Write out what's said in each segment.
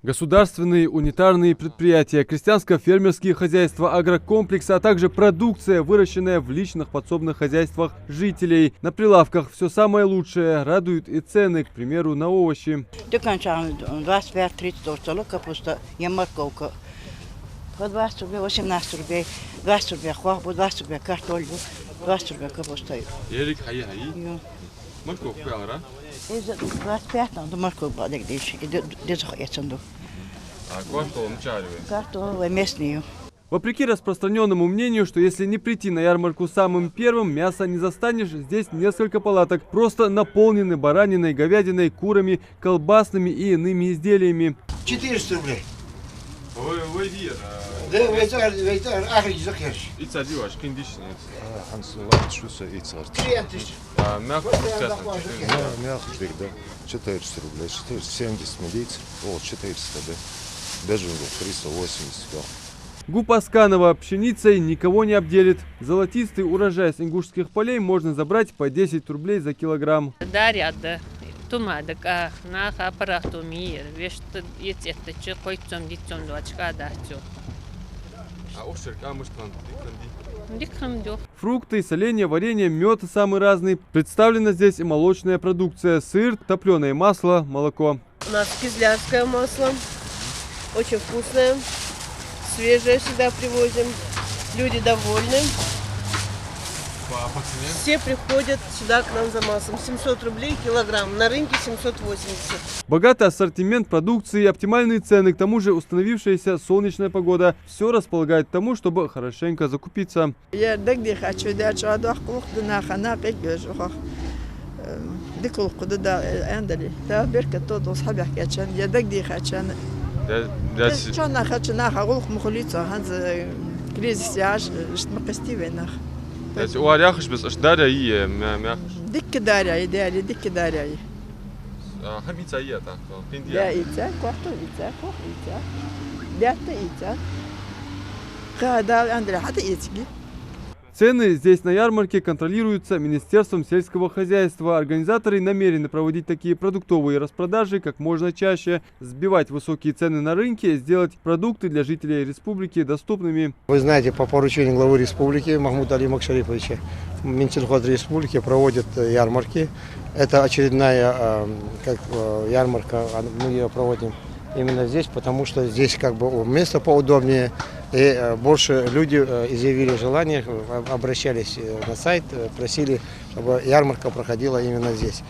Государственные унитарные предприятия, крестьянско-фермерские хозяйства, агрокомплексы, а также продукция, выращенная в личных подсобных хозяйствах жителей. На прилавках все самое лучшее, радуют и цены, к примеру, на овощи. 25-30 капуста, морковка. По 20 рублей, 18 рублей, 20 рублей хвахбу, 20 рублей картофель, 20 рублей капуста. Морковка, да? 25 надо морковку, А квартал картофель местный. Вопреки распространенному мнению, что если не прийти на ярмарку самым первым, мяса не застанешь, здесь несколько палаток просто наполнены бараниной, говядиной, курами, колбасными и иными изделиями. 400 рублей. Вы Да, вейтар, ахри закеш. и цадиваш, киндишнец. Клиенты. Мягко, Мягкий, да. 400 рублей, 470 миллиц, вот 400, да. Бежевый 380, да. Гупасканова пшеницей никого не обделит. Золотистый урожай с ингушских полей можно забрать по 10 рублей за килограмм. Дарят, тумадок, на аппарату мир, вешт это че койцом дитцом дочка дачу. А ошерка может Дикхамдё. Фрукты, соленья, варенье, мед самый разный. Представлена здесь и молочная продукция: сыр, топленое масло, молоко. У нас кизлярское масло, очень вкусное, свежее всегда привозим, люди довольны. Все приходят сюда к нам за маслом, 700 рублей килограмм, на рынке 780. Богатый ассортимент продукции, оптимальные цены, к тому же установившаяся солнечная погода. Все располагает к тому, чтобы хорошенько закупиться. Цены здесь на ярмарке контролируются Министерством сельского хозяйства. Организаторы намерены проводить такие продуктовые распродажи как можно чаще, сбивать высокие цены на рынке, сделать продукты для жителей республики доступными. Вы знаете, по поручению главы республики Махмуда Алима Шарифовича, Минсельхоз республики проводит ярмарки. Это очередная ярмарка, мы ее проводим именно здесь, потому что здесь как бы место поудобнее. И больше люди изъявили желание, обращались на сайт, просили, чтобы ярмарка проходила именно здесь.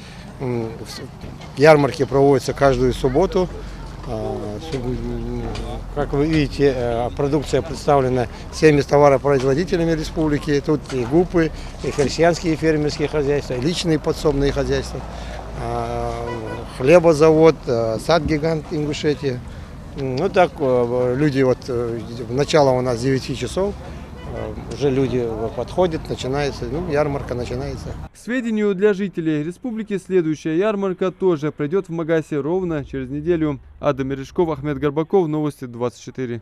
Ярмарки проводятся каждую субботу. Как вы видите, продукция представлена всеми товаропроизводителями республики. Тут и ГУПы, и крестьянские фермерские хозяйства, и личные подсобные хозяйства, хлебозавод, сад-гигант Ингушетии. Ну так, люди, вот начало у нас 9 часов, уже люди подходят, начинается, ярмарка начинается. К сведению для жителей республики, следующая ярмарка тоже пройдет в Магасе ровно через неделю. Адам Мережков, Ахмед Горбаков, Новости 24.